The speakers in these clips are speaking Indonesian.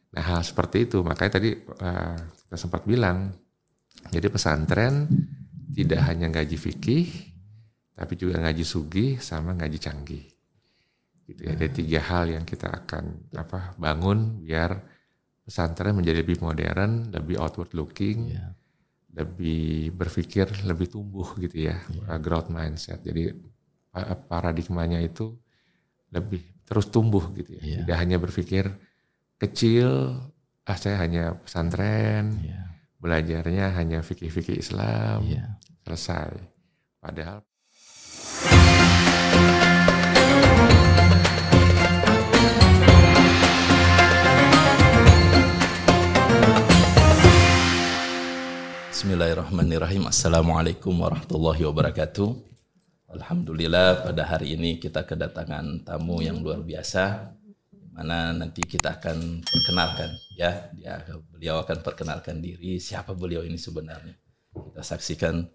Nah hal seperti itu makanya tadi kita sempat bilang, jadi pesantren tidak hanya ngaji fikih, tapi juga ngaji sugih sama ngaji canggih. Gitu ya. Ada 3 hal yang kita akan bangun biar pesantren menjadi lebih modern, lebih outward looking, lebih berpikir, lebih tumbuh gitu ya, growth mindset. Jadi paradigmanya itu lebih terus tumbuh gitu ya. Tidak hanya berpikir kecil, saya hanya pesantren, belajarnya hanya fikih-fikih Islam, selesai. Padahal Bismillahirrahmanirrahim. Assalamualaikum warahmatullahi wabarakatuh. Alhamdulillah pada hari ini kita kedatangan tamu yang luar biasa, mana nanti kita akan perkenalkan ya. Beliau akan perkenalkan diri, siapa beliau ini sebenarnya. Kita saksikan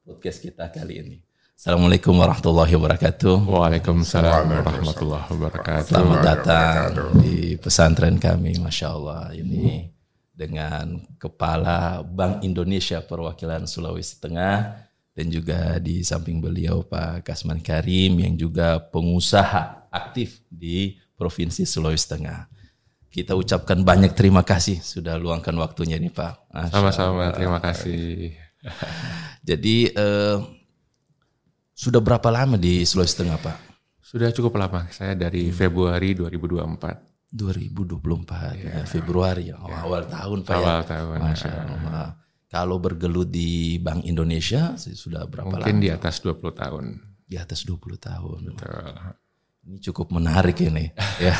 podcast kita kali ini. Assalamualaikum warahmatullahi wabarakatuh. Waalaikumsalam warahmatullahi wabarakatuh. Selamat datang di pesantren kami, Masya Allah. Ini dengan Kepala Bank Indonesia Perwakilan Sulawesi Tengah, dan juga di samping beliau Pak Kasman Karim yang juga pengusaha aktif di Provinsi Sulawesi Tengah. Kita ucapkan banyak terima kasih sudah luangkan waktunya nih Pak. Sama-sama, terima kasih. Jadi sudah berapa lama di Sulawesi Tengah Pak? Sudah cukup lama, saya dari Februari 2024. 2024 Februari awal tahun Pak. Awal tahun. Masya Allah. Kalau bergelut di Bank Indonesia sudah berapa lama? Mungkin di atas 20 tahun. Di atas 20 tahun. Betul. Ini cukup menarik ini. Ya.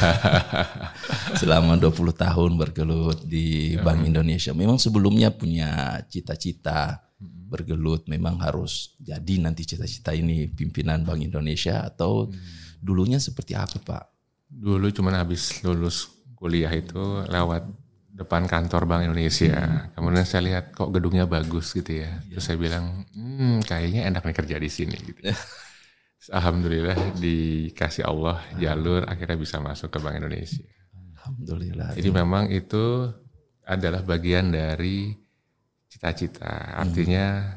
Selama 20 tahun bergelut di Bank Indonesia. Memang sebelumnya punya cita-cita bergelut, memang harus jadi nanti cita-cita ini pimpinan Bank Indonesia, atau dulunya seperti apa Pak? Dulu cuman habis lulus kuliah itu lewat depan kantor Bank Indonesia. Kemudian saya lihat kok gedungnya bagus gitu ya. Terus saya bilang, kayaknya enak nih kerja di sini gitu. Alhamdulillah dikasih Allah jalur akhirnya bisa masuk ke Bank Indonesia. Alhamdulillah. Jadi memang itu adalah bagian dari cita-cita. Artinya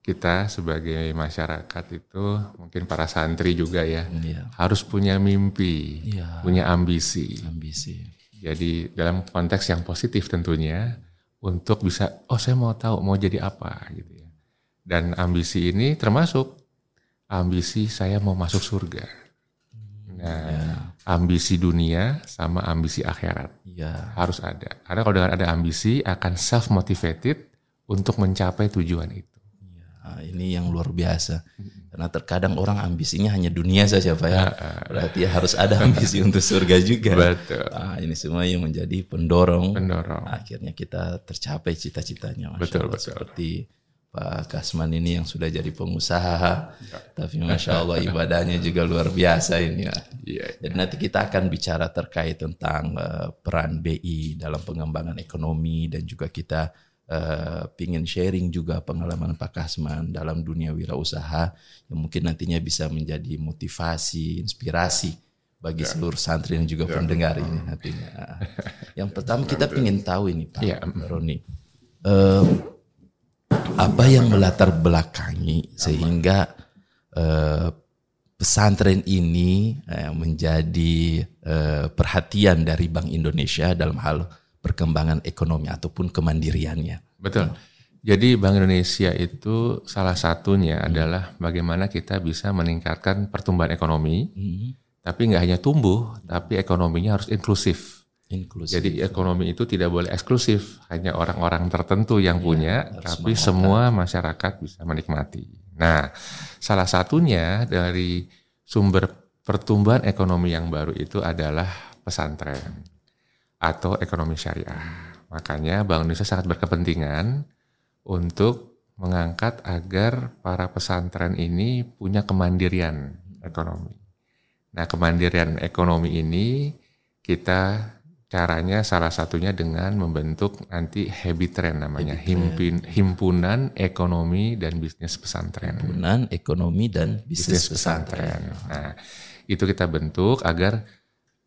kita sebagai masyarakat itu, mungkin para santri juga ya, harus punya mimpi, punya ambisi. Jadi dalam konteks yang positif tentunya, untuk bisa, saya mau tahu mau jadi apa gitu ya. Dan ambisi ini termasuk ambisi saya mau masuk surga. Nah, ambisi dunia sama ambisi akhirat harus ada. Karena kalau dengan ada ambisi akan self motivated untuk mencapai tujuan itu. Nah, ini yang luar biasa. Karena terkadang orang ambisinya hanya dunia saja Pak ya. Berarti harus ada ambisi untuk surga juga. Betul. Nah, ini semua yang menjadi pendorong. Akhirnya kita tercapai cita-citanya. Betul. Seperti Pak Kasman ini yang sudah jadi pengusaha. Tapi Masya Allah ibadahnya juga luar biasa ini ya. Jadi nanti kita akan bicara terkait tentang peran BI dalam pengembangan ekonomi, dan juga kita pingin sharing juga pengalaman Pak Kasman dalam dunia wirausaha yang mungkin nantinya bisa menjadi motivasi, inspirasi bagi seluruh santri dan juga pendengar ini nantinya. Yang pertama kita pingin tahu ini Pak Roni, apa yang melatar belakangi sehingga pesantren ini menjadi perhatian dari Bank Indonesia dalam hal perkembangan ekonomi ataupun kemandiriannya. Betul. Jadi Bank Indonesia itu salah satunya adalah bagaimana kita bisa meningkatkan pertumbuhan ekonomi, tapi nggak hanya tumbuh, tapi ekonominya harus inklusif. Jadi ekonomi itu tidak boleh eksklusif, hanya orang-orang tertentu yang punya, tapi semua masyarakat bisa menikmati. Nah, salah satunya dari sumber pertumbuhan ekonomi yang baru itu adalah pesantren atau ekonomi syariah. Makanya Bank Indonesia sangat berkepentingan untuk mengangkat agar para pesantren ini punya kemandirian ekonomi. Nah, kemandirian ekonomi ini kita caranya salah satunya dengan membentuk nanti Habitren namanya, Himpunan Ekonomi dan Bisnis Pesantren. Himpunan Ekonomi dan Bisnis Pesantren. Nah, itu kita bentuk agar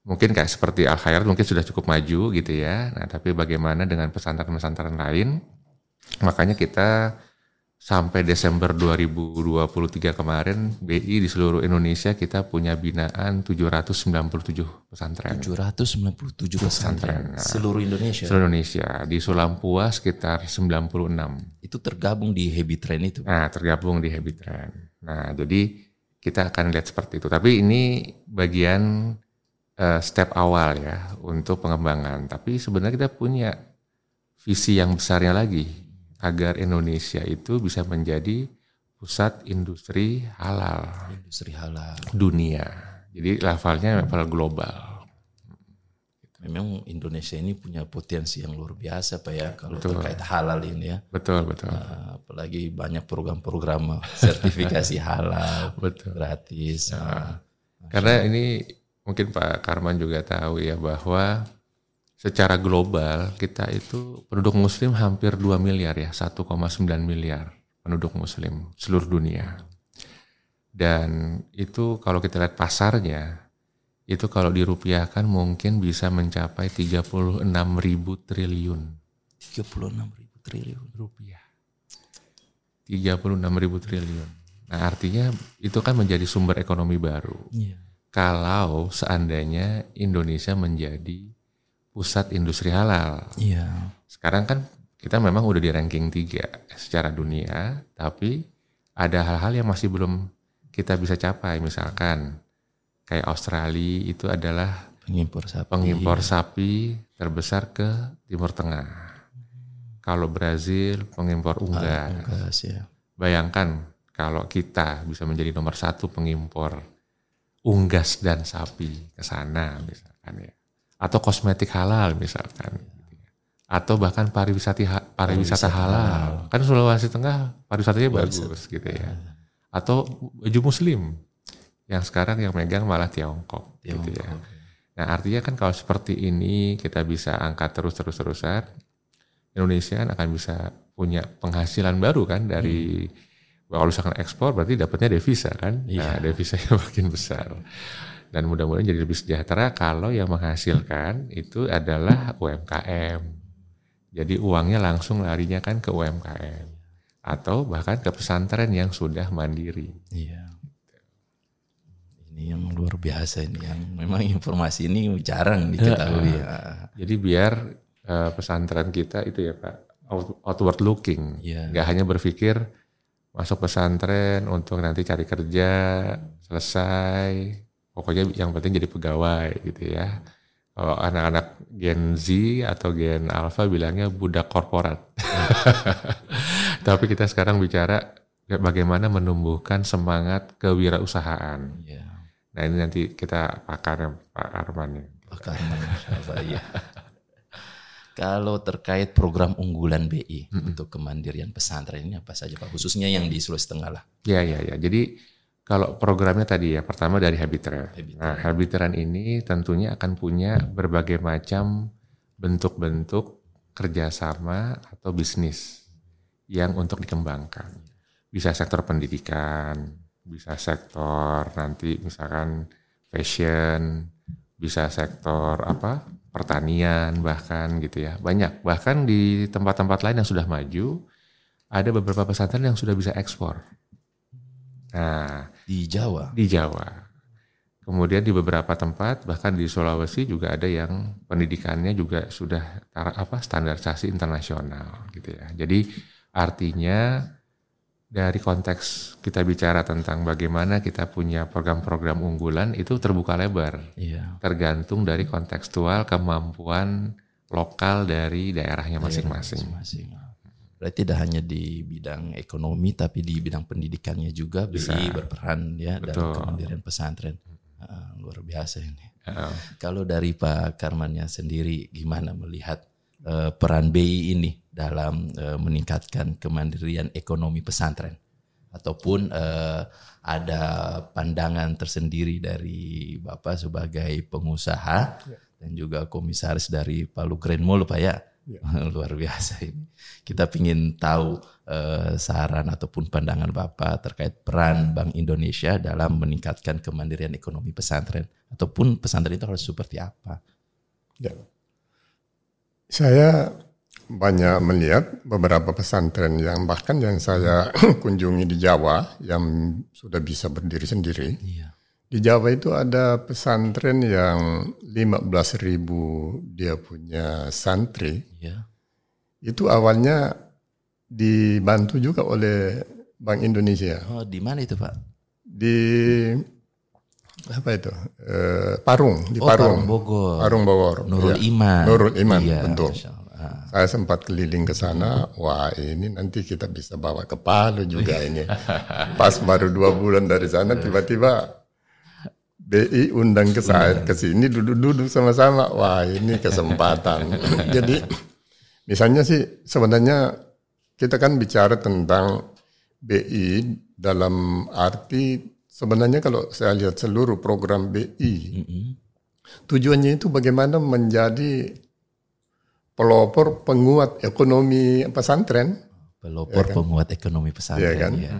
mungkin kayak seperti Al Khairat mungkin sudah cukup maju gitu ya. Nah, tapi bagaimana dengan pesantren-pesantren lain? Makanya kita sampai Desember 2023 kemarin, BI di seluruh Indonesia kita punya binaan 797 pesantren. 797 pesantren. Nah, seluruh Indonesia? Seluruh Indonesia. Di Sulampua sekitar 96. Itu tergabung di Habitren itu? Nah, tergabung di Habitren. Nah, jadi kita akan lihat seperti itu. Tapi ini bagian step awal ya untuk pengembangan. Tapi sebenarnya kita punya visi yang besarnya lagi, agar Indonesia itu bisa menjadi pusat industri halal. Industri halal dunia. Jadi levelnya level global. Memang Indonesia ini punya potensi yang luar biasa Pak ya kalau Betul. terkait halal ini ya. Betul. Apalagi banyak program-program sertifikasi halal. Betul. Gratis. Karena ini mungkin Pak Karman juga tahu ya bahwa secara global kita itu penduduk muslim hampir 2 miliar ya, 1,9 miliar penduduk muslim seluruh dunia. Dan itu kalau kita lihat pasarnya, itu kalau dirupiahkan mungkin bisa mencapai 36.000 triliun. 36.000 triliun rupiah. 36.000 triliun. Nah, artinya itu kan menjadi sumber ekonomi baru. Iya. Kalau seandainya Indonesia menjadi pusat industri halal. Iya. Sekarang kan kita memang udah di ranking 3 secara dunia, tapi ada hal-hal yang masih belum kita bisa capai. Misalkan kayak Australia itu adalah pengimpor sapi terbesar ke Timur Tengah. Kalau Brazil pengimpor unggas. Ya. Bayangkan kalau kita bisa menjadi nomor 1 pengimpor unggas dan sapi ke sana misalkan ya. Atau kosmetik halal misalkan, atau bahkan pariwisata halal. Kan Sulawesi Tengah pariwisatanya bagus gitu ya. Atau baju muslim yang sekarang yang megang malah Tiongkok. Gitu ya. Nah, artinya kan kalau seperti ini kita bisa angkat terus-terusan, Indonesia akan bisa punya penghasilan baru kan dari kalau misalkan ekspor berarti dapatnya devisa kan. Nah, devisanya makin besar. Dan mudah-mudahan jadi lebih sejahtera kalau yang menghasilkan itu adalah UMKM. Jadi uangnya langsung larinya kan ke UMKM. Atau bahkan ke pesantren yang sudah mandiri. Iya. Ini yang luar biasa ini. Yang memang informasi ini jarang diketahui. Jadi biar pesantren kita itu ya Pak, outward looking. Nggak hanya berpikir masuk pesantren untuk nanti cari kerja, selesai. Pokoknya yang penting jadi pegawai gitu ya. Kalau anak-anak Gen Z atau Gen Alpha bilangnya budak korporat. Tapi kita sekarang bicara bagaimana menumbuhkan semangat kewirausahaan. Nah ini nanti kita pakar Pak Arman. Pak Arman, iya. Kalau terkait program unggulan BI untuk kemandirian pesantren ini apa saja Pak? Khususnya yang di Sulawesi Tengah lah. Ya. Jadi kalau programnya tadi ya, pertama dari Habitren. Nah, Habitren ini tentunya akan punya berbagai macam bentuk-bentuk kerjasama atau bisnis yang untuk dikembangkan. Bisa sektor pendidikan, bisa sektor nanti misalkan fashion, bisa sektor pertanian bahkan gitu ya. Banyak, bahkan di tempat-tempat lain yang sudah maju, ada beberapa pesantren yang sudah bisa ekspor. Nah, di Jawa. Kemudian di beberapa tempat bahkan di Sulawesi juga ada yang pendidikannya juga sudah standarisasi internasional gitu ya. Jadi artinya dari konteks kita bicara tentang bagaimana kita punya program-program unggulan itu terbuka lebar. Tergantung dari kontekstual kemampuan lokal dari daerahnya masing-masing. Berarti tidak hanya di bidang ekonomi tapi di bidang pendidikannya juga BI berperan ya. Betul. Dalam kemandirian pesantren. Luar biasa ini. Kalau dari Pak Karmannya sendiri gimana melihat peran BI ini dalam meningkatkan kemandirian ekonomi pesantren? Ataupun ada pandangan tersendiri dari Bapak sebagai pengusaha dan juga komisaris dari Palu Grand Mall Pak ya? Luar biasa ini. Kita ingin tahu saran ataupun pandangan Bapak terkait peran Bank Indonesia dalam meningkatkan kemandirian ekonomi pesantren, ataupun pesantren itu harus seperti apa? Ya. Saya banyak melihat beberapa pesantren yang bahkan yang saya kunjungi di Jawa yang sudah bisa berdiri sendiri. Iya. Di Jawa itu ada pesantren yang 15.000 dia punya santri. Iya. Itu awalnya dibantu juga oleh Bank Indonesia. Oh, di mana itu Pak? Di apa itu? Parung, di Parung Bogor. Parung Bogor. Nurul Ya. Iman. Nurul Iman, Iya, betul. Saya sempat keliling ke sana. Wah, ini nanti kita bisa bawa ke Palu juga ini. Pas baru 2 bulan dari sana, tiba-tiba BI undang ke saya ke sini, duduk-duduk sama-sama. Wah, ini kesempatan. Jadi misalnya sih sebenarnya kita kan bicara tentang BI dalam arti sebenarnya kalau saya lihat seluruh program BI, tujuannya itu bagaimana menjadi pelopor penguat ekonomi pesantren. Pelopor ya kan? Penguat ekonomi pesantren. Ya kan? Ya.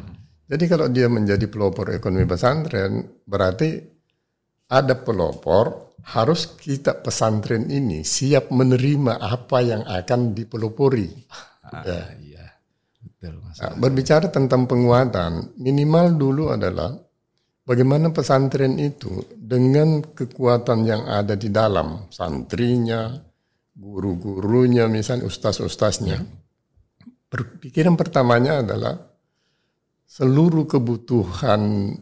Jadi kalau dia menjadi pelopor ekonomi pesantren, berarti ada pelopor, harus kita pesantren ini siap menerima apa yang akan dipelopori. Ya. Iya. Betul, nah, berbicara tentang penguatan, minimal dulu adalah bagaimana pesantren itu dengan kekuatan yang ada di dalam, santrinya, guru-gurunya, misalnya ustaz-ustaznya. Pikiran pertamanya adalah seluruh kebutuhan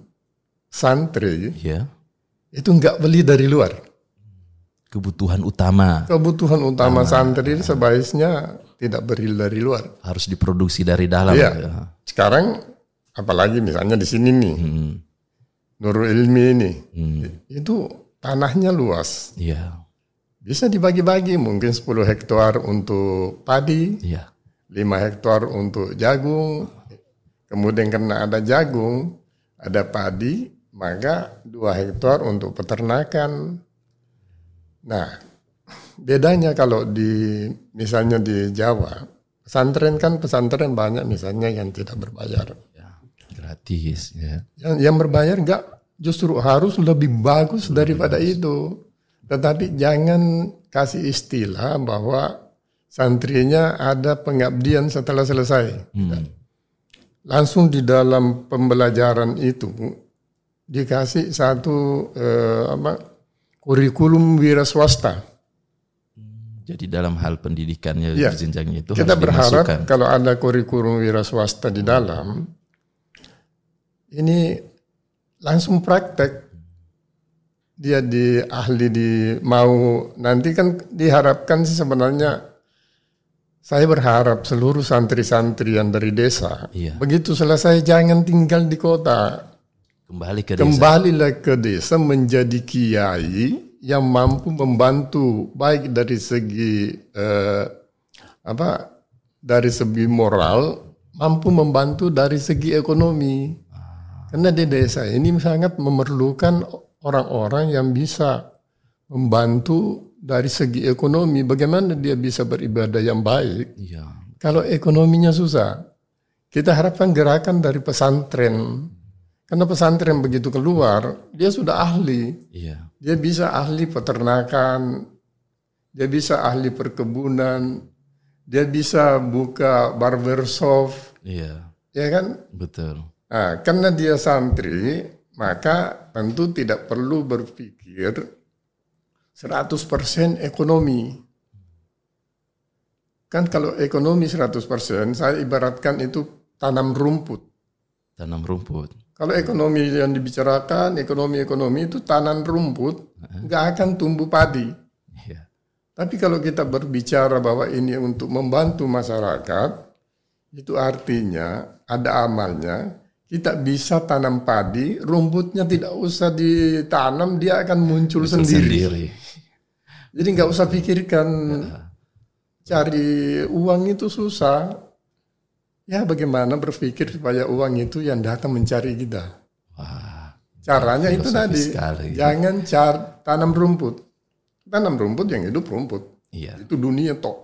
santri itu nggak beli dari luar. Kebutuhan utama. Kebutuhan utama santri sebaiknya tidak beli dari luar. Harus diproduksi dari dalam. Iya. Ya. Sekarang apalagi misalnya di sini nih, Nurul Ilmi ini, itu tanahnya luas. Iya. Bisa dibagi-bagi, mungkin 10 hektar untuk padi, 5 hektar untuk jagung, kemudian karena ada jagung, ada padi, maka 2 hektar untuk peternakan. Nah, bedanya kalau misalnya di Jawa, pesantren banyak misalnya yang tidak berbayar. Ya, gratis. Ya. Yang berbayar justru harus lebih bagus daripada itu. Tetapi jangan kasih istilah bahwa santrinya ada pengabdian setelah selesai. Langsung di dalam pembelajaran itu dikasih satu kurikulum wira swasta. Jadi dalam hal pendidikannya jenjangnya itu kita harus berharap dimasukkan. Kalau ada kurikulum wira swasta di dalam, ini langsung praktek. Dia mau nanti kan diharapkan sih sebenarnya, saya berharap seluruh santri-santri yang dari desa begitu selesai jangan tinggal di kota, kembalilah ke desa menjadi kiai yang mampu membantu baik dari segi dari segi moral, mampu membantu dari segi ekonomi. Karena di desa ini sangat memerlukan orang-orang yang bisa membantu dari segi ekonomi. Bagaimana dia bisa beribadah yang baik kalau ekonominya susah. Kita harapkan gerakan dari pesantren. Karena pesantren begitu keluar, dia sudah ahli. Dia bisa ahli peternakan, dia bisa ahli perkebunan, dia bisa buka barbershop. Ya kan? Betul. Nah, karena dia santri, maka tentu tidak perlu berpikir 100% ekonomi. Kan kalau ekonomi 100%, saya ibaratkan itu tanam rumput. Tanam rumput. Kalau ekonomi yang dibicarakan, ekonomi itu tanam rumput, nggak akan tumbuh padi. Tapi kalau kita berbicara bahwa ini untuk membantu masyarakat, itu artinya ada amalnya. Kita bisa tanam padi, rumputnya tidak usah ditanam, dia akan muncul sendiri. Jadi nggak usah pikirkan cari uang itu susah. Ya bagaimana berpikir supaya uang itu yang datang mencari kita. Caranya itu tadi, jangan tanam rumput. Tanam rumput yang hidup rumput. Itu dunia tok.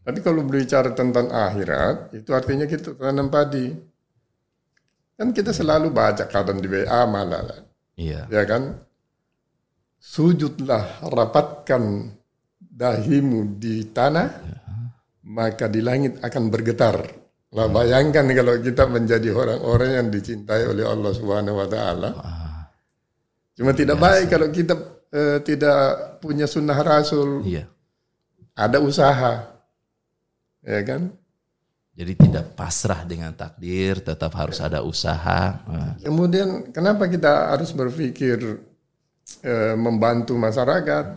Tapi kalau berbicara tentang akhirat, itu artinya kita tanam padi. Kan kita selalu baca kadang di WA malah. Iya. Ya kan? Sujudlah, rapatkan dahimu di tanah, maka di langit akan bergetar. Lah bayangkan kalau kita menjadi orang-orang yang dicintai oleh Allah Subhanahu wa taala. Cuma tidak baik kalau kita tidak punya sunnah Rasul. Iya. Ada usaha. Ya kan? Jadi tidak pasrah dengan takdir, tetap harus ada usaha. Kemudian kenapa kita harus berpikir membantu masyarakat?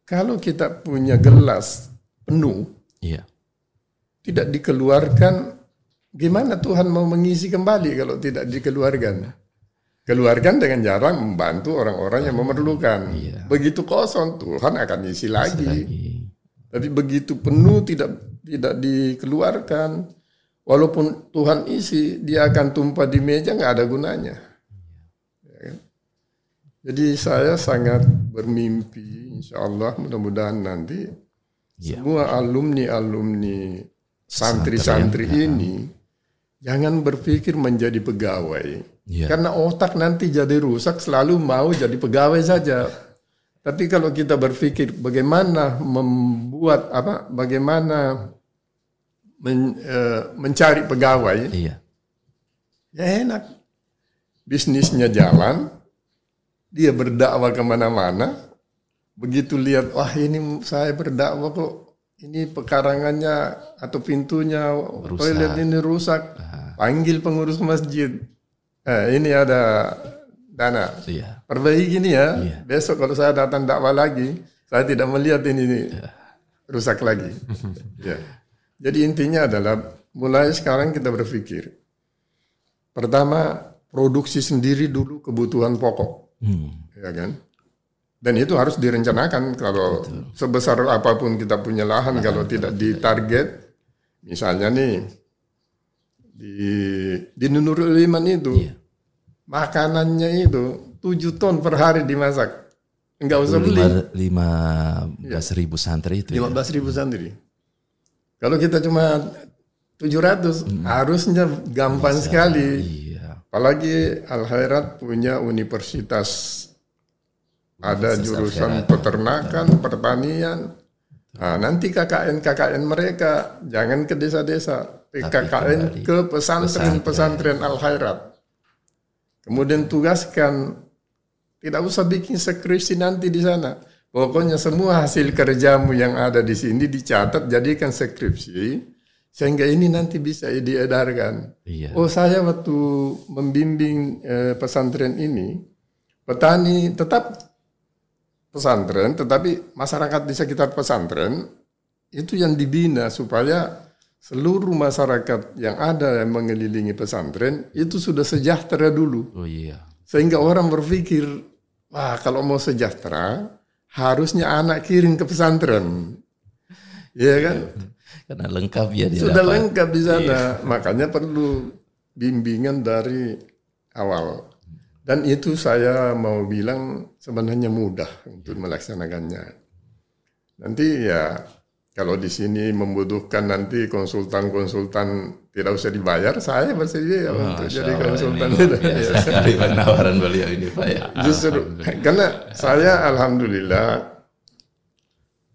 Kalau kita punya gelas penuh, Iya. tidak dikeluarkan, gimana Tuhan mau mengisi kembali kalau tidak dikeluarkan? Keluarkan dengan cara membantu orang-orang yang memerlukan. Iya. Begitu kosong, Tuhan akan isi lagi. Tapi begitu penuh tidak dikeluarkan, walaupun Tuhan isi, dia akan tumpah di meja, nggak ada gunanya. Ya kan? Jadi saya sangat bermimpi, insya Allah mudah-mudahan nanti semua alumni santri-santri ini jangan berpikir menjadi pegawai, karena otak nanti jadi rusak, selalu mau jadi pegawai saja. Tapi kalau kita berpikir bagaimana membuat bagaimana mencari pegawai, ya enak, bisnisnya jalan, dia berdakwah kemana-mana, begitu lihat, wah ini saya berdakwah kok, ini pekarangannya atau pintunya toilet ini rusak, panggil pengurus masjid, ini ada dana, perbaiki ini ya. Besok kalau saya datang dakwah lagi, saya tidak melihat ini rusak lagi. Ya. Jadi intinya adalah mulai sekarang kita berpikir, pertama produksi sendiri dulu kebutuhan pokok, ya kan? Dan itu harus direncanakan. Kalau sebesar apapun kita punya lahan, kalau tidak ditarget, misalnya nih di Nurul Iman itu. Makanannya itu 7 ton per hari dimasak. Enggak usah beli. 15.000 santri itu. 15.000 santri. Kalau kita cuma 700, harusnya gampang sekali. Iya. Apalagi Al-Khairat punya universitas. Ada jurusan peternakan, pertanian. Nah, nanti KKN mereka jangan ke desa-desa. KKN ke pesantren Al-Khairat. Kemudian tugaskan, tidak usah bikin skripsi nanti di sana. Pokoknya semua hasil kerjamu yang ada di sini dicatat, jadikan skripsi, sehingga ini nanti bisa diedarkan. Iya. Oh, saya waktu membimbing pesantren ini, petani tetap pesantren, tetapi masyarakat di sekitar pesantren itu yang dibina supaya seluruh masyarakat yang ada yang mengelilingi pesantren itu sudah sejahtera dulu. Oh iya. Sehingga orang berpikir, wah kalau mau sejahtera harusnya anak kirim ke pesantren. Iya kan? Karena lengkap ya dia. Sudah lengkap di sana. Iya. Makanya perlu bimbingan dari awal. Dan itu saya mau bilang sebenarnya mudah untuk melaksanakannya. Nanti ya kalau di sini membutuhkan nanti konsultan tidak usah dibayar, saya bersedia untuk jadi konsultan. Biasa sekali penawaran beliau ini Pak ya. Justru karena saya alhamdulillah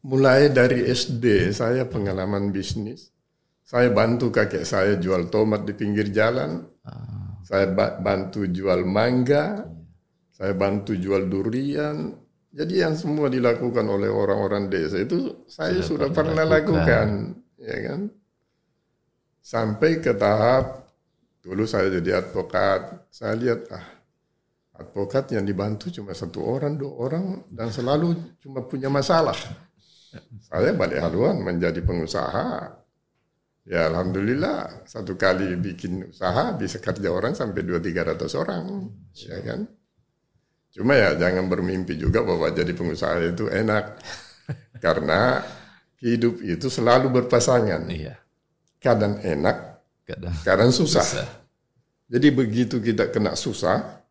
mulai dari SD saya pengalaman bisnis. Saya bantu kakek saya jual tomat di pinggir jalan. Saya bantu jual mangga. Saya bantu jual durian. Jadi yang semua dilakukan oleh orang-orang desa itu saya sudah pernah lakukan, ya kan? Sampai ke tahap dulu saya jadi advokat, saya lihat advokat yang dibantu cuma 1 orang, 2 orang dan selalu cuma punya masalah. Saya balik haluan menjadi pengusaha. Ya alhamdulillah 1 kali bikin usaha bisa kerja orang sampai 200-300 orang, ya kan? Cuma ya jangan bermimpi juga bahwa jadi pengusaha itu enak. Karena hidup itu selalu berpasangan. Iya. Kadang enak, kadang susah. Jadi begitu kita kena susah,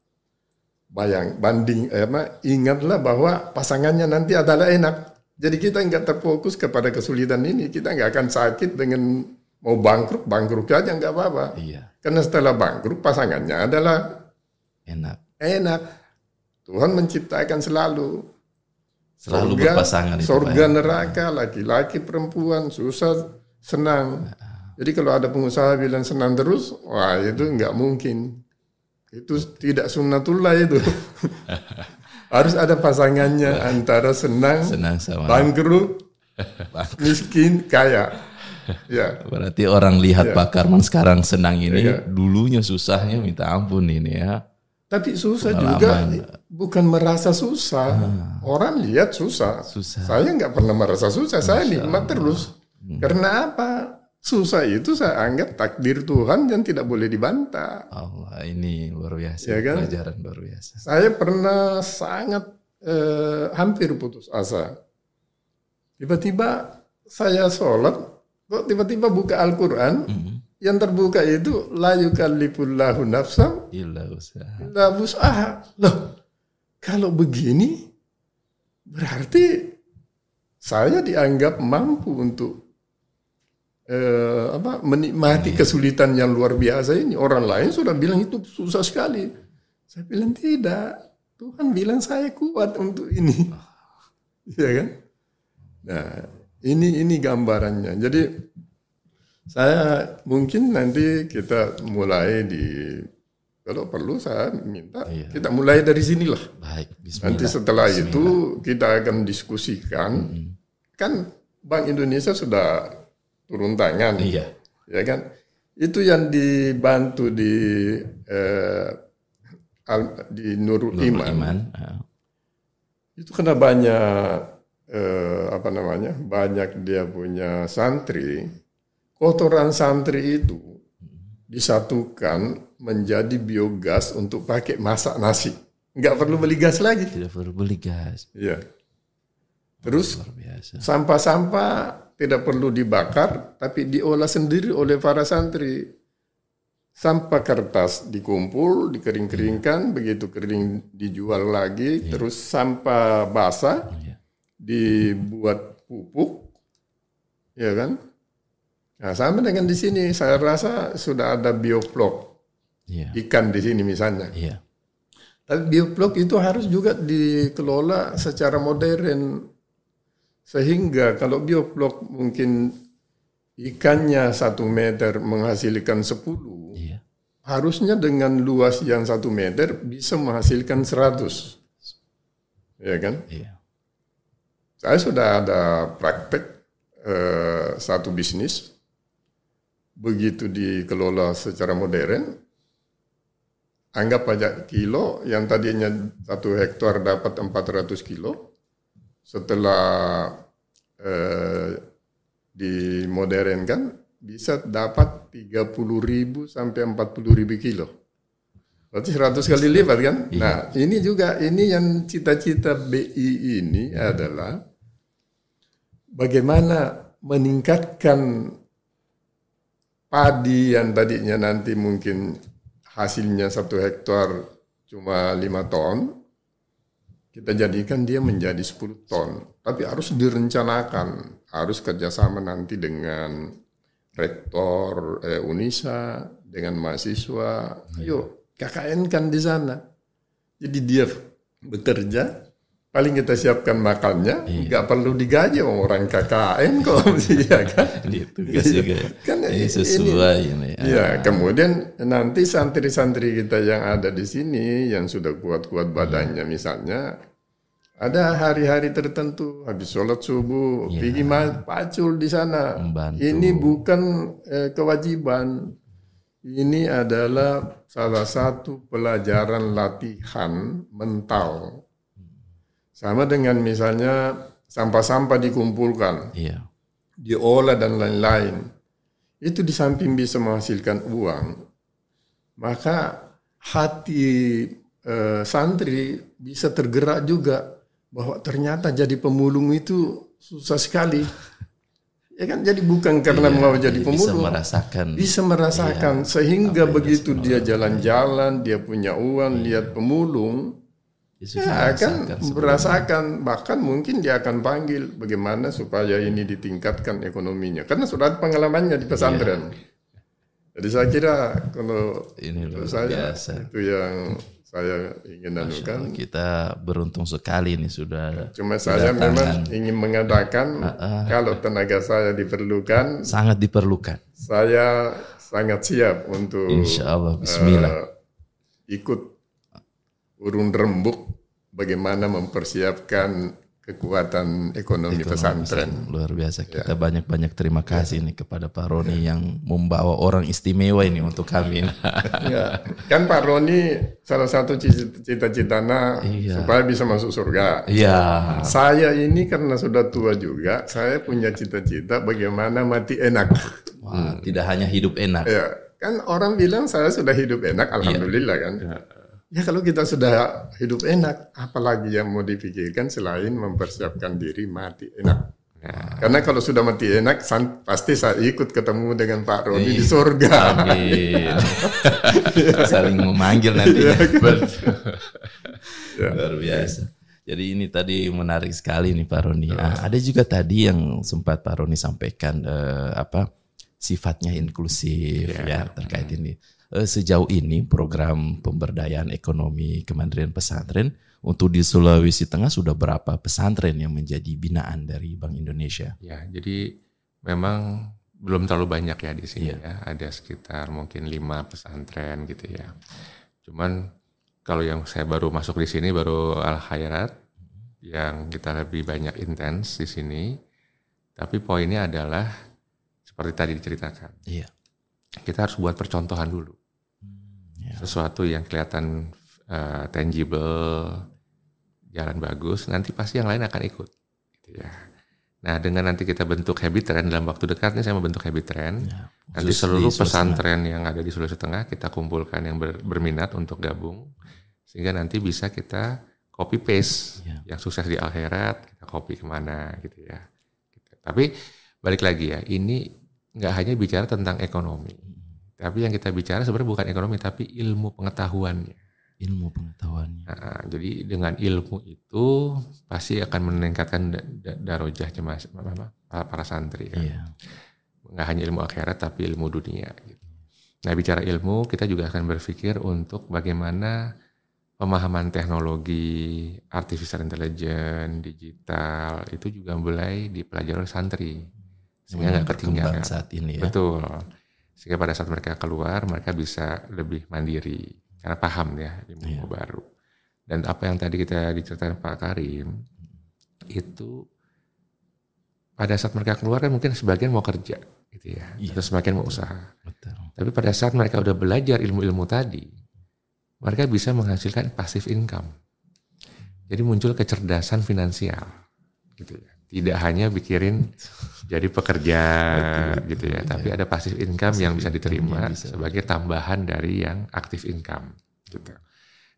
ingatlah bahwa pasangannya nanti adalah enak. Jadi kita nggak terfokus kepada kesulitan ini. Kita nggak akan sakit dengan mau bangkrut aja nggak apa-apa. Iya. Karena setelah bangkrut pasangannya adalah enak. Tuhan menciptakan selalu berpasangan itu. Surga neraka, laki-laki perempuan, susah senang. Jadi kalau ada pengusaha bilang senang terus, wah itu nggak mungkin. Itu tidak sunnatullah itu. Harus ada pasangannya antara senang sama bangkrut, miskin, kaya. Ya. Berarti orang lihat Pak Karman sekarang senang ini, dulunya susahnya minta ampun ini ya. Tapi susah juga, bukan merasa susah. Orang lihat susah. Saya nggak pernah merasa susah, saya nikmat terus. Karena apa? Susah itu saya anggap takdir Tuhan yang tidak boleh dibantah. Allah, ini luar biasa, ya kan? Pelajaran luar biasa. Saya pernah sangat hampir putus asa. Tiba-tiba saya sholat, kok tiba-tiba buka Al-Quran, yang terbuka itu la yukallifullahu nafsan illa wus'aha. Loh, kalau begini berarti saya dianggap mampu untuk menikmati kesulitan yang luar biasa ini. Orang lain sudah bilang itu susah sekali. Saya bilang tidak. Tuhan bilang saya kuat untuk ini. Iya kan? Nah, ini gambarannya. Jadi saya mungkin nanti kita mulai kalau perlu saya minta kita mulai dari sinilah. Baik, nanti setelah itu kita akan diskusikan. Kan Bank Indonesia sudah turun tangan, ya kan? Itu yang dibantu di Nurul Iman. Itu kena banyak banyak dia punya santri. Kotoran santri itu disatukan menjadi biogas untuk pakai masak nasi. Nggak perlu beli gas lagi. Tidak perlu beli gas. Iya. Terus sampah-sampah tidak perlu dibakar, tapi diolah sendiri oleh para santri. Sampah kertas dikumpul, dikering-keringkan, begitu kering dijual lagi. Terus sampah basah dibuat pupuk, ya kan? Nah, sama dengan di sini, saya rasa sudah ada bioflok ikan di sini misalnya. Tapi bioflok itu harus juga dikelola secara modern. Sehingga kalau bioflok mungkin ikannya 1 meter menghasilkan 10, harusnya dengan luas yang 1 meter bisa menghasilkan 100. Ya kan? Saya sudah ada praktek satu bisnis, begitu dikelola secara modern, anggap aja kilo, yang tadinya 1 hektar dapat 400 kilo, setelah dimodernkan bisa dapat 30.000 sampai 40.000 kilo. Berarti 100 kali lipat kan? Nah, ini juga yang cita-cita BI ini adalah bagaimana meningkatkan padi yang tadinya nanti mungkin hasilnya 1 hektar cuma 5 ton, kita jadikan dia menjadi 10 ton. Tapi harus direncanakan, harus kerjasama nanti dengan rektor Unisa, dengan mahasiswa. Yuk, KKN kan di sana. Jadi dia bekerja, paling kita siapkan makannya, nggak perlu digaji orang KKN kok, ya kan? Tugas juga. Kan ini sesuai ini. Ya, kemudian nanti santri-santri kita yang ada di sini, yang sudah kuat-kuat badannya misalnya, ada hari-hari tertentu habis sholat subuh, pergi pacul di sana. Membantu. Ini bukan kewajiban. Ini adalah salah satu pelajaran latihan mental. Sama dengan misalnya sampah-sampah dikumpulkan, diolah dan lain-lain. Itu di samping bisa menghasilkan uang, maka hati santri bisa tergerak juga. Bahwa ternyata jadi pemulung itu susah sekali. Ya kan, jadi bukan karena mau jadi pemulung. Bisa merasakan. Sehingga begitu dia jalan-jalan, dia punya uang, lihat pemulung, Ya kan merasakan, bahkan mungkin dia akan panggil bagaimana supaya ini ditingkatkan ekonominya. Karena sudah ada pengalamannya di pesantren. Jadi saya kira kalau ini luar saya biasa. itu yang saya ingin anukan. Kita beruntung sekali nih sudah. Cuma saya memang ingin mengatakan kalau tenaga saya diperlukan, sangat diperlukan. Saya sangat siap untuk Insya Allah, Bismillah. Ikut urun rembuk bagaimana mempersiapkan kekuatan ekonomi pesantren. Luar biasa. Kita banyak-banyak terima kasih nih kepada Pak Roni yang membawa orang istimewa ini untuk kami. Ya, kan Pak Roni salah satu cita-citanya supaya bisa masuk surga. Iya. Saya ini karena sudah tua juga, saya punya cita-cita bagaimana mati enak. Wah, tidak hanya hidup enak. Ya, kan orang bilang saya sudah hidup enak, alhamdulillah kan. Ya kalau kita sudah hidup enak, apalagi yang mau dipikirkan selain mempersiapkan diri mati enak. Karena kalau sudah mati enak, pasti saya ikut ketemu dengan Pak Roni di surga. Amin. Saling memanggil nanti. Luar biasa. Jadi ini tadi menarik sekali nih Pak Roni. Ada juga tadi yang sempat Pak Roni sampaikan sifatnya inklusif ya terkait ini. Sejauh ini program pemberdayaan ekonomi Kementerian Pesantren untuk di Sulawesi Tengah sudah berapa pesantren yang menjadi binaan dari Bank Indonesia? Ya, jadi memang belum terlalu banyak ya di sini ya. Ada sekitar mungkin 5 pesantren gitu ya. Cuman kalau yang saya baru masuk di sini baru Al Khairat yang kita lebih banyak intens di sini. Tapi poinnya adalah seperti tadi diceritakan. Iya. Kita harus buat percontohan dulu. Sesuatu yang kelihatan tangible, jalan bagus, nanti pasti yang lain akan ikut. Gitu ya. Nah, dengan nanti kita bentuk habit trend dalam waktu dekat nih saya mau bentuk habit trend. Ya, nanti seluruh pesantren yang ada di Sulawesi Tengah kita kumpulkan yang berminat untuk gabung, sehingga nanti bisa kita copy paste yang sukses di Al Khairat kita copy kemana gitu ya. Gitu. Tapi balik lagi ya, ini nggak hanya bicara tentang ekonomi, tapi yang kita bicara sebenarnya bukan ekonomi, tapi ilmu pengetahuannya. Ilmu pengetahuannya. Nah, jadi dengan ilmu itu pasti akan meningkatkan darajah para santri kan. Iya. Nggak hanya ilmu akhirat, tapi ilmu dunia. Gitu. Nah, bicara ilmu, kita juga akan berpikir untuk bagaimana pemahaman teknologi, artificial intelligence, digital itu juga mulai dipelajari oleh santri. Sehingga nggak ketinggalan saat ini ya. Betul. Sehingga pada saat mereka keluar mereka bisa lebih mandiri karena paham ya ilmu baru. Dan apa yang tadi kita diceritakan Pak Karim itu pada saat mereka keluar kan mungkin sebagian mau kerja gitu ya, atau sebagian mau usaha. Betul. Tapi pada saat mereka udah belajar ilmu-ilmu tadi, mereka bisa menghasilkan passive income. Jadi muncul kecerdasan finansial gitu ya. Tidak hanya pikirin jadi pekerja gitu ya, tapi ada passive income yang bisa diterima sebagai tambahan dari yang active income gitu.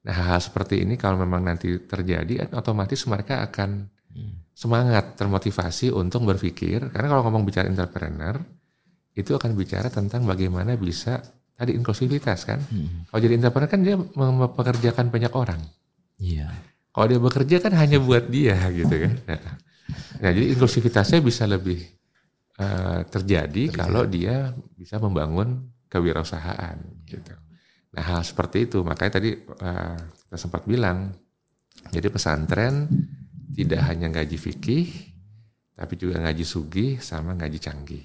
Nah, hal seperti ini kalau memang nanti terjadi, otomatis mereka akan semangat, termotivasi untuk berpikir, karena kalau ngomong bicara entrepreneur, itu akan bicara tentang bagaimana bisa tadi inklusivitas kan. Kalau jadi entrepreneur kan dia mempekerjakan banyak orang. Iya. Kalau dia bekerja kan hanya buat dia gitu kan. Nah, jadi inklusivitasnya bisa lebih terjadi kalau dia bisa membangun kewirausahaan gitu. Nah, hal seperti itu makanya tadi kita sempat bilang, jadi pesantren tidak hanya ngaji fikih, tapi juga ngaji sugih sama ngaji canggih.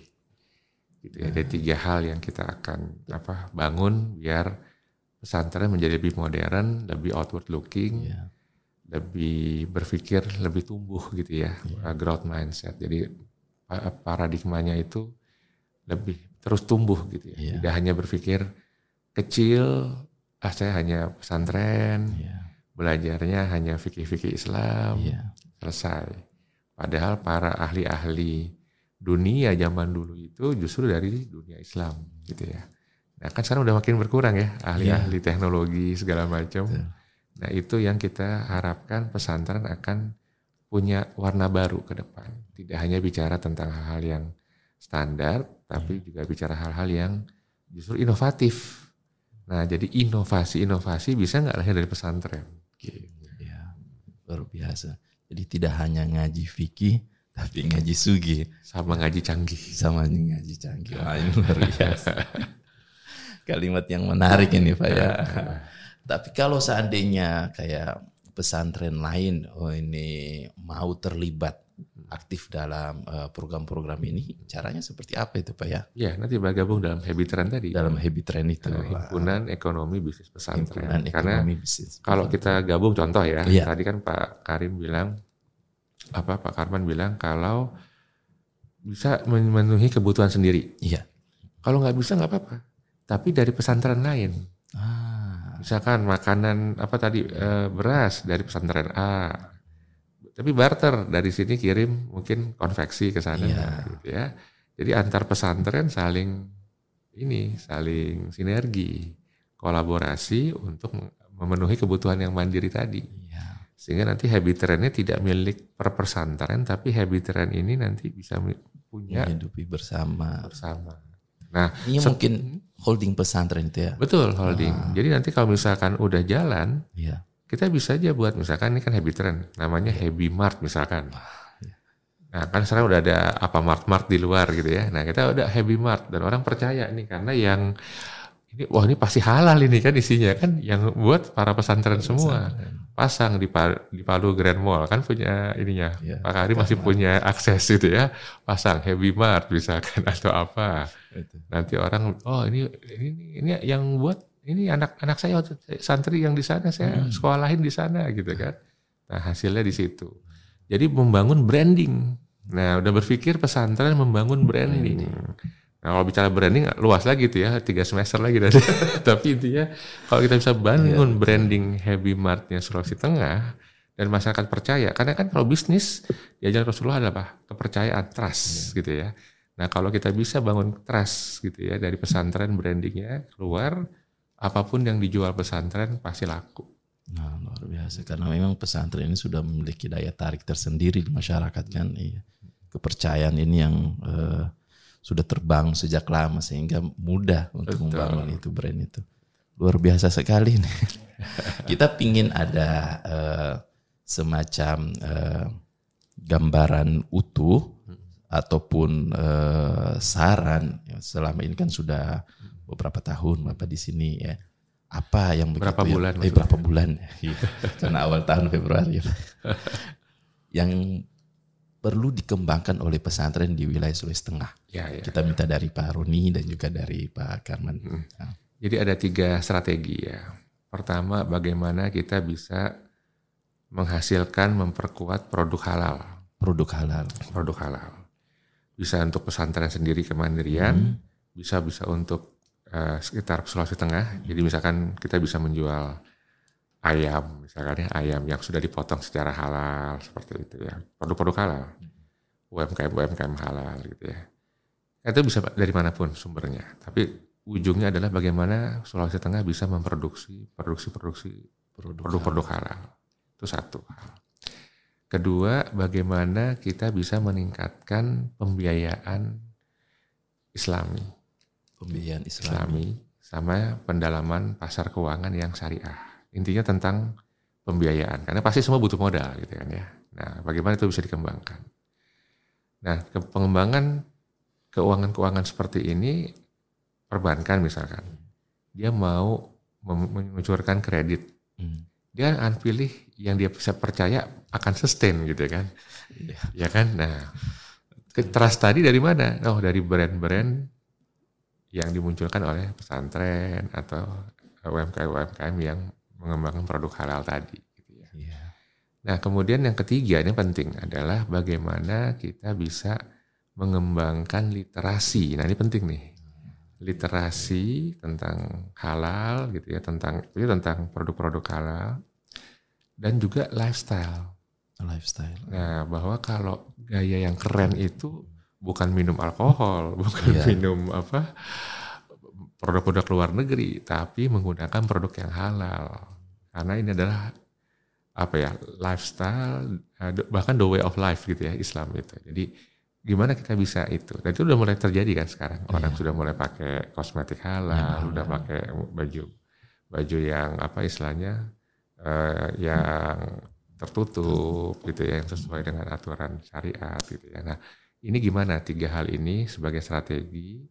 Gitu ya. Ada 3 hal yang kita akan bangun biar pesantren menjadi lebih modern, lebih outward looking. Lebih berpikir, lebih tumbuh gitu ya, growth mindset. Jadi paradigmanya itu lebih terus tumbuh gitu ya. Tidak hanya berpikir kecil, saya hanya pesantren, belajarnya hanya fikih-fikih Islam, selesai. Padahal para ahli-ahli dunia zaman dulu itu justru dari dunia Islam gitu ya. Nah kan sekarang udah makin berkurang ya, ahli-ahli teknologi segala macam. Nah itu yang kita harapkan pesantren akan punya warna baru ke depan. Tidak hanya bicara tentang hal-hal yang standar, tapi juga bicara hal-hal yang justru inovatif. Nah jadi inovasi-inovasi bisa nggak lahir dari pesantren? Gitu. Luar biasa. Jadi tidak hanya ngaji fikih, tapi ngaji sugi. Sama ngaji canggih. Sama ngaji canggih. Wah, ini luar biasa. Kalimat yang menarik ini Pak ya. Tapi kalau seandainya kayak pesantren lain, ini mau terlibat aktif dalam program-program ini, caranya seperti apa itu Pak ya? Ya, nanti bergabung dalam Habitren tadi. Dalam Habitren itu. Himpunan Ekonomi Bisnis Pesantren. Himpunan Karena Ekonomi Bisnis. kalau kita gabung contoh ya, Iya. tadi kan Pak Karman bilang kalau bisa memenuhi kebutuhan sendiri. Iya. Kalau nggak bisa nggak apa-apa. Tapi dari pesantren lain. Misalkan makanan beras dari pesantren A. Tapi barter dari sini kirim mungkin konveksi ke sana gitu ya. Jadi antar pesantren saling sinergi, kolaborasi untuk memenuhi kebutuhan yang mandiri tadi. Sehingga nanti Habitren-nya tidak milik per pesantren, tapi Habitren ini nanti bisa punya hidupi bersama. Nah, ini mungkin holding pesantren itu ya. Betul, holding. Jadi nanti kalau misalkan udah jalan, kita bisa aja buat misalkan ini kan Habitren, namanya Happy Mart misalkan. Nah kan sekarang udah ada apa mart di luar gitu ya. Nah kita udah Happy Mart dan orang percaya nih karena yang ini pasti halal ini kan isinya kan yang buat para pesantren semua. Pasang di Palu Grand Mall kan punya ininya. Pak Karim masih punya akses itu ya. Pasang Happy Mart misalkan atau apa. Nanti orang ini yang buat ini anak saya santri yang di sana saya sekolahin di sana gitu kan. Nah hasilnya di situ. Jadi membangun branding. Nah udah berpikir pesantren membangun branding. Nah kalau bicara branding luas lagi tuh ya 3 semester lagi dari. Tapi intinya kalau kita bisa bangun branding Happy Mart-nya Sulawesi Tengah dan masyarakat percaya. Karena kan kalau bisnis diajar Rasulullah adalah apa? Kepercayaan, trust gitu ya. Nah kalau kita bisa bangun trust gitu ya dari pesantren brandingnya keluar. Apapun yang dijual pesantren pasti laku. Nah, luar biasa karena memang pesantren ini sudah memiliki daya tarik tersendiri di masyarakat kan. Kepercayaan ini yang sudah terbangun sejak lama sehingga mudah untuk membangun itu brand itu. Luar biasa sekali nih. Kita pingin ada semacam gambaran utuh ataupun saran. Selama ini kan sudah beberapa tahun Bapak di sini ya. Apa yang berapa bulan? Berapa bulan? Karena awal tahun Februari. Yang perlu dikembangkan oleh pesantren di wilayah Sulawesi Tengah. Kita minta dari Pak Roni dan juga dari Pak Karman. Jadi ada 3 strategi ya. Pertama, bagaimana kita bisa menghasilkan, memperkuat produk halal. Produk halal. Bisa untuk pesantren sendiri kemandirian, bisa untuk sekitar Sulawesi Tengah. Jadi misalkan kita bisa menjual ayam, misalkan ya ayam yang sudah dipotong secara halal seperti itu ya. Produk-produk halal, UMKM halal gitu ya. Itu bisa dari manapun sumbernya. Tapi ujungnya adalah bagaimana Sulawesi Tengah bisa memproduksi produk-produk halal. Itu satu hal. Kedua, bagaimana kita bisa meningkatkan pembiayaan Islami sama pendalaman pasar keuangan yang syariah. Intinya tentang pembiayaan, karena pasti semua butuh modal gitu kan ya. Nah, bagaimana itu bisa dikembangkan? Nah, pengembangan keuangan seperti ini, perbankan misalkan, dia mau mengucurkan kredit, dia akan pilih yang dia bisa percaya akan sustain gitu kan, ya kan? Nah, trust tadi dari mana? Oh, dari brand-brand yang dimunculkan oleh pesantren atau UMKM yang mengembangkan produk halal tadi. Gitu ya. Nah kemudian yang ketiga ini penting adalah bagaimana kita bisa mengembangkan literasi. Nah ini penting nih, literasi tentang halal gitu ya, tentang produk-produk halal dan juga lifestyle. Nah bahwa kalau gaya yang keren itu bukan minum alkohol, bukan minum produk-produk luar negeri, tapi menggunakan produk yang halal. Karena ini adalah lifestyle, bahkan the way of life gitu ya Islam itu. Jadi gimana kita bisa itu? Dan itu udah mulai terjadi kan sekarang. Orang sudah mulai pakai kosmetik halal, udah pakai baju yang istilahnya yang tertutup gitu ya, yang sesuai dengan aturan syariat gitu ya. Nah, ini gimana 3 hal ini sebagai strategi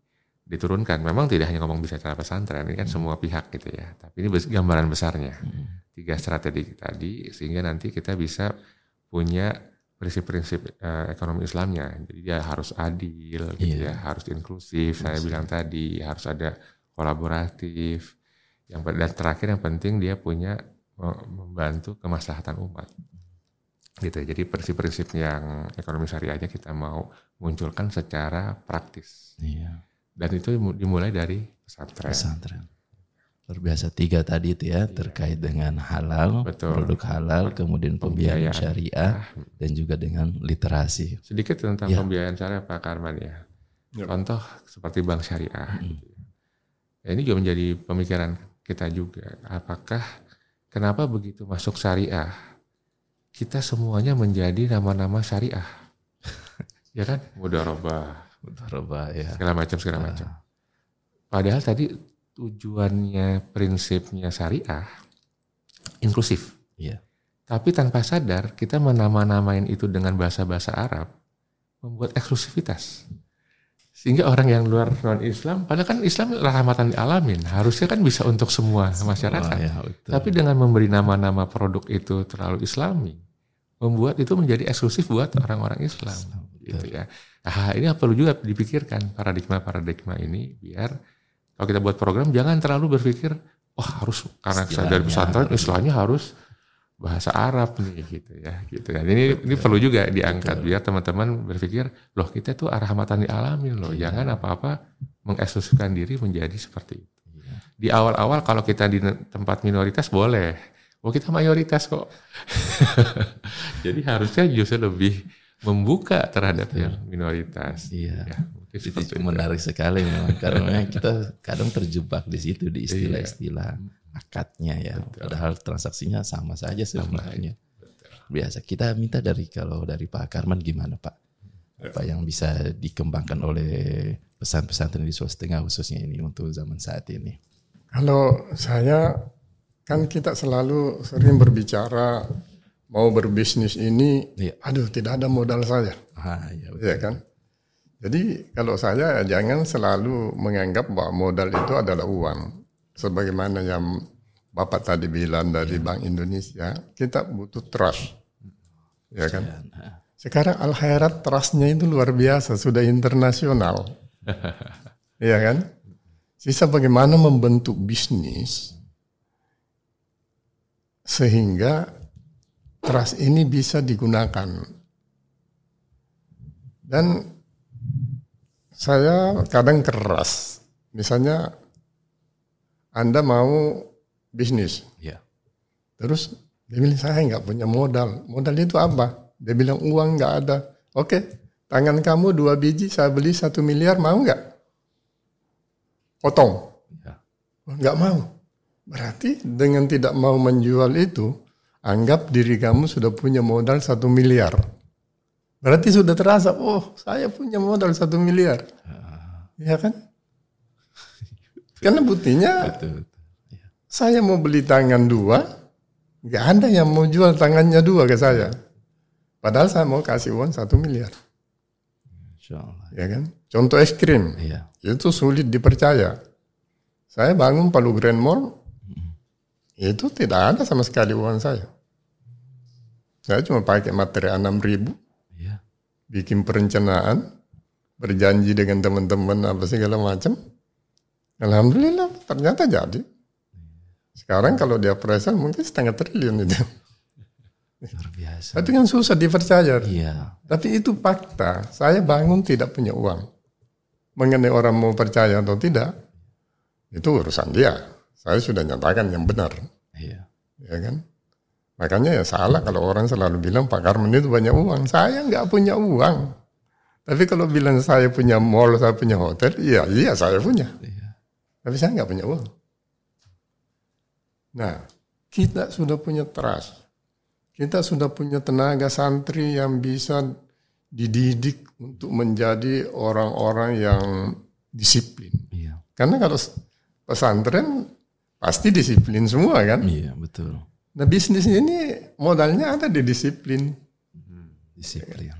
diturunkan? Memang tidak hanya ngomong bisa cara pesantren, ini kan semua pihak gitu ya. Tapi ini gambaran besarnya. 3 strategi tadi sehingga nanti kita bisa punya prinsip-prinsip ekonomi Islamnya. Jadi dia harus adil gitu ya, harus inklusif, saya bilang tadi, harus ada kolaboratif. Dan terakhir yang penting dia punya membantu kemaslahatan umat. Gitu. Jadi prinsip-prinsip yang ekonomi syariahnya kita mau munculkan secara praktis. Dan itu dimulai dari pesantren. Luar biasa 3 tadi itu ya, terkait dengan halal, produk halal, kemudian pembiayaan syariah, dan juga dengan literasi. Sedikit tentang pembiayaan syariah Pak Karman ya. Contoh seperti bank syariah. Ya, ini juga menjadi pemikiran kita juga. Apakah kenapa begitu masuk syariah, kita semuanya menjadi nama-nama syariah? Ya kan? Mudharabah ya. Segala macam. Padahal tadi tujuannya, prinsipnya syariah inklusif. Tapi tanpa sadar kita menama-namain itu dengan bahasa-bahasa Arab, membuat eksklusivitas. Sehingga orang yang luar non-Islam, padahal kan Islam rahmatan lil alamin, harusnya kan bisa untuk semua masyarakat. Tapi dengan memberi nama-nama produk itu terlalu Islami, membuat itu menjadi eksklusif buat orang-orang Islam. Gitu ya. Nah, ini perlu juga dipikirkan paradigma ini, biar kalau kita buat program jangan terlalu berpikir, harus karena saya dari pesantren istilahnya harus bahasa Arab nih gitu ya. Ini perlu juga diangkat biar teman-teman berpikir, loh kita tuh rahmatan lil alamin loh, jangan apa-apa mengeksklusifkan diri menjadi seperti itu. Di awal-awal kalau kita di tempat minoritas boleh, kita mayoritas kok. Jadi harusnya justru lebih membuka terhadap yang minoritas. Ya, itu menarik sekali memang, karena kita kadang terjebak di situ di istilah-istilah akadnya ya. Padahal transaksinya sama saja sebenarnya. Biasa kita minta kalau dari Pak Karman gimana Pak? Apa yang bisa dikembangkan oleh pesantren di Sulawesi Tengah khususnya ini untuk zaman saat ini? Kalau saya kan kita selalu sering berbicara mau berbisnis ini, tidak ada modal saya. Ya kan? Jadi kalau saya jangan selalu menganggap bahwa modal itu adalah uang. Sebagaimana yang Bapak tadi bilang dari Bank Indonesia, kita butuh trust. Ya kan? Sekarang Al-Khairat trustnya itu luar biasa, sudah internasional. Ya kan? Sisa bagaimana membentuk bisnis sehingga trust ini bisa digunakan. Dan saya kadang keras. Misalnya Anda mau bisnis. Terus dia bilang saya nggak punya modal. Modal itu apa? Dia bilang uang nggak ada. Oke, tangan kamu 2 biji saya beli 1 miliar, mau nggak? Potong. Nggak mau. Berarti dengan tidak mau menjual itu, anggap diri kamu sudah punya modal 1 miliar. Berarti sudah terasa, saya punya modal 1 miliar. Ya kan? Karena buktinya saya mau beli tangan 2, nggak ada yang mau jual tangannya 2 ke saya. Padahal saya mau kasih uang 1 miliar. Ya kan? Contoh es krim, itu sulit dipercaya. Saya bangun Palu Grand Mall, itu tidak ada sama sekali uang saya. Saya cuma pakai materi 6.000, bikin perencanaan, berjanji dengan teman-teman apa segala macam. Alhamdulillah ternyata jadi. Sekarang kalau dia present mungkin 0,5 triliun itu. Luar biasa. Itu kan susah dipercaya. Tapi itu fakta. Saya bangun tidak punya uang. Mengenai orang mau percaya atau tidak, itu urusan dia. Saya sudah nyatakan yang benar. Ya kan? Makanya ya salah kalau orang selalu bilang Pak Karman itu banyak uang. Saya nggak punya uang. Tapi kalau bilang saya punya mall, saya punya hotel, iya saya punya. Tapi saya nggak punya uang. Nah, kita sudah punya trust. Kita sudah punya tenaga santri yang bisa dididik untuk menjadi orang-orang yang disiplin. Karena kalau pesantren pasti disiplin semua kan? Iya, betul. Nah bisnis ini modalnya ada di disiplin. Disiplin.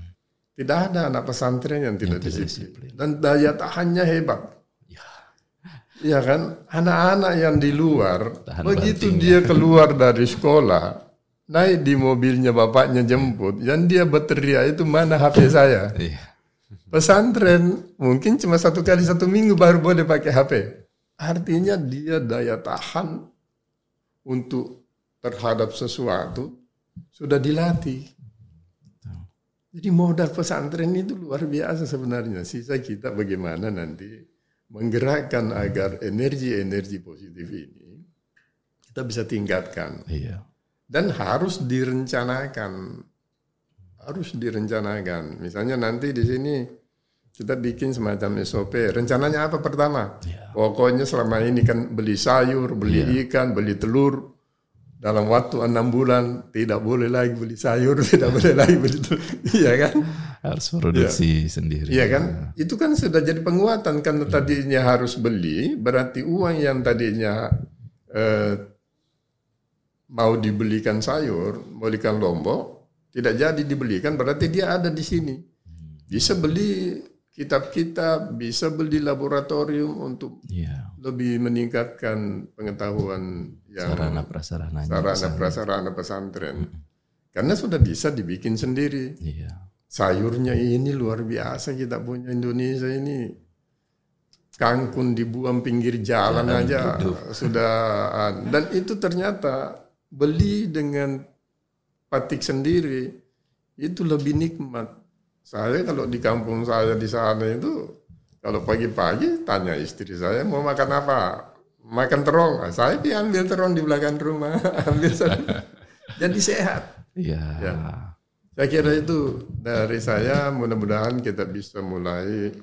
Tidak ada anak pesantren yang tidak disiplin. Dan daya tahannya hebat. Iya kan? Anak-anak yang di luar, begitu dia keluar dari sekolah, naik di mobilnya bapaknya jemput, yang dia berteriak itu mana HP saya. Pesantren mungkin cuma 1 kali 1 minggu baru boleh pakai HP. Artinya dia daya tahan untuk terhadap sesuatu sudah dilatih. Jadi modal pesantren itu luar biasa sebenarnya. Sisa kita bagaimana nanti menggerakkan agar energi-energi positif ini kita bisa tingkatkan. Dan harus direncanakan. Harus direncanakan. Misalnya nanti di sini kita bikin semacam SOP. Rencananya apa pertama? Pokoknya selama ini kan beli sayur, beli ikan, beli telur. Dalam waktu 6 bulan tidak boleh lagi beli sayur, tidak boleh lagi beli telur. Iya kan? Harus produksi sendiri. Iya kan? Itu kan sudah jadi penguatan. Karena tadinya harus beli, berarti uang yang tadinya mau dibelikan sayur, belikan lombok, tidak jadi dibelikan, berarti dia ada di sini. Bisa beli kitab-kitab, bisa beli laboratorium untuk lebih meningkatkan pengetahuan yang sarana-prasarana pesantren. Karena sudah bisa dibikin sendiri. Sayurnya ini luar biasa kita punya Indonesia ini. Kangkung dibuang pinggir jalan aja sudah. Dan itu ternyata beli dengan patik sendiri itu lebih nikmat. Saya kalau di kampung saya di sana itu kalau pagi-pagi tanya istri saya mau makan apa, makan terong. Saya ambil terong di belakang rumah, ambil jadi sehat. Ya. Saya kira itu dari saya. Mudah-mudahan kita bisa mulai.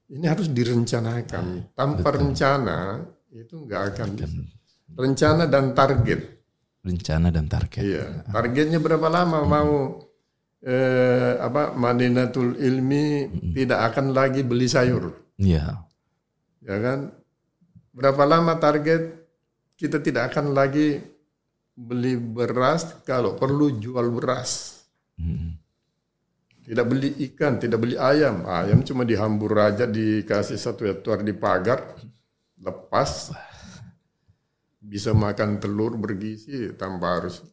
Ini harus direncanakan. Tanpa rencana itu nggak akan bisa. Rencana dan target. Rencana dan target. Iya. Targetnya berapa lama mau Madinatul Ilmi tidak akan lagi beli sayur. Ya kan? Berapa lama target kita tidak akan lagi beli beras, kalau perlu jual beras. Tidak beli ikan, tidak beli ayam. Ayam cuma dihambur aja, dikasih 1 ekor di pagar, lepas. Bisa makan telur bergizi tanpa harus.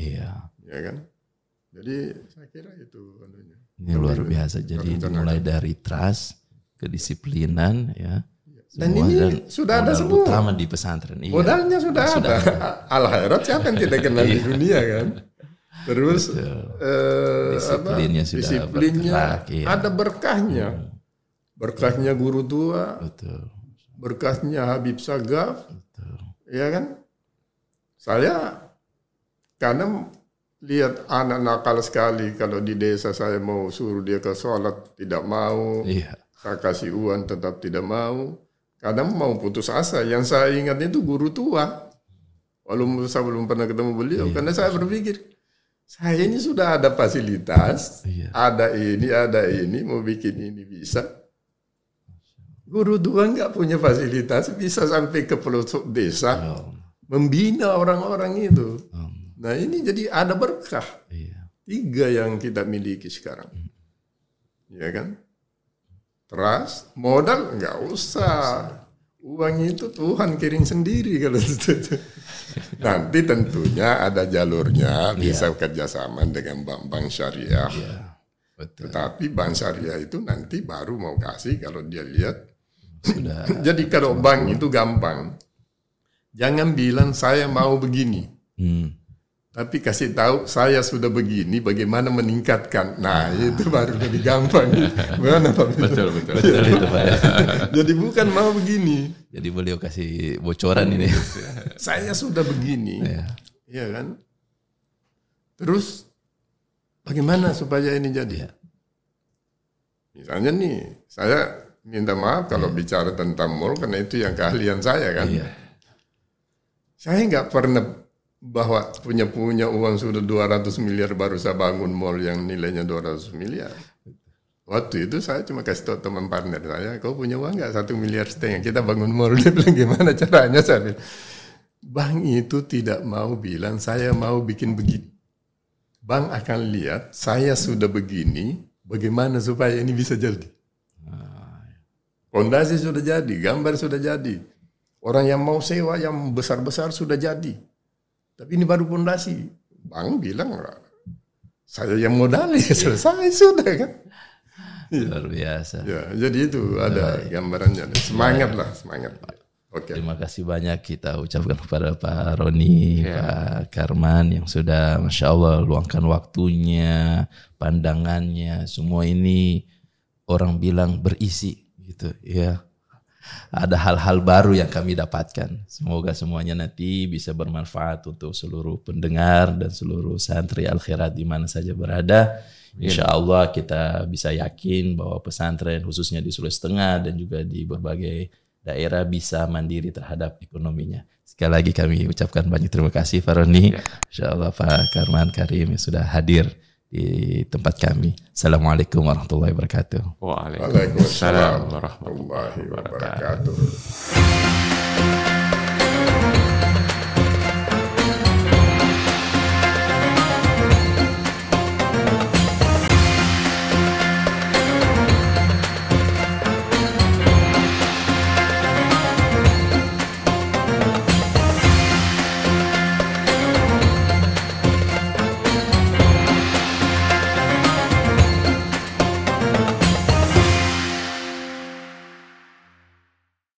Ya kan? Jadi saya kira itu ini luar biasa. Jadi mulai dari trust, kedisiplinan, ya. Dan ini sudah ada semua. Utama di pesantren. Modalnya sudah ada. Al-Khairat siapa yang tidak kenal di dunia kan? Terus disiplinnya sudah bergerak, ada berkahnya. Berkahnya guru tua. Berkahnya Habib Sagaf. Ya kan? Saya karena lihat anak nakal sekali kalau di desa saya mau suruh dia ke sholat tidak mau, saya kasih uang tetap tidak mau. Kadang mau putus asa. Yang saya ingat itu guru tua. Walaupun saya belum pernah ketemu beliau, karena saya berpikir saya ini sudah ada fasilitas, ada ini, mau bikin ini bisa. Guru tua nggak punya fasilitas, bisa sampai ke pelosok desa, membina orang-orang itu. Nah ini jadi ada berkah. 3 yang kita miliki sekarang. Ya kan? Trust, modal nggak usah. Uang itu Tuhan kirim sendiri kalau itu. Nanti tentunya ada jalurnya, bisa kerjasama dengan bank syariah. Tetapi bank syariah itu nanti baru mau kasih kalau dia lihat. Jadi kalau bank itu gampang. Jangan bilang saya mau begini. Tapi kasih tahu saya sudah begini, bagaimana meningkatkan. Nah itu baru lebih gampang. Bagaimana Pak? Betul itu Pak. Jadi bukan mau begini. Jadi beliau kasih bocoran ini. Saya sudah begini, ya kan. Terus bagaimana supaya ini jadi? Misalnya nih, saya minta maaf kalau bicara tentang mall karena itu yang keahlian saya kan. Saya nggak pernah bahwa punya uang sudah 200 miliar baru saya bangun mall yang nilainya 200 miliar. Waktu itu saya cuma kasih tahu teman partner saya, kau punya uang nggak 1,5 miliar kita bangun mall. Dia bilang gimana caranya? Saya bilang, bank itu tidak mau bilang saya mau bikin begini. Bank akan lihat saya sudah begini, bagaimana supaya ini bisa jadi. Fondasi sudah jadi, gambar sudah jadi. Orang yang mau sewa yang besar-besar sudah jadi. Tapi ini baru fondasi. Bank bilang, saya yang modalnya selesai sudah kan. Luar biasa. Ya, jadi itu ada gambarannya. Semangat lah, semangat. Oke. Terima kasih banyak kita ucapkan kepada Pak Roni, Pak Karman yang sudah Masya Allah luangkan waktunya, pandangannya, semua ini orang bilang berisi gitu ya. Ada hal-hal baru yang kami dapatkan. Semoga semuanya nanti bisa bermanfaat untuk seluruh pendengar dan seluruh santri Al-Khairat di mana saja berada. Insya Allah kita bisa yakin bahwa pesantren khususnya di Sulawesi Tengah dan juga di berbagai daerah bisa mandiri terhadap ekonominya. Sekali lagi kami ucapkan banyak terima kasih Pak Roni. Insya Allah Pak Karman Karim yang sudah hadir di tempat kami. Assalamualaikum warahmatullahi wabarakatuh. Waalaikumsalam warahmatullahi wabarakatuh.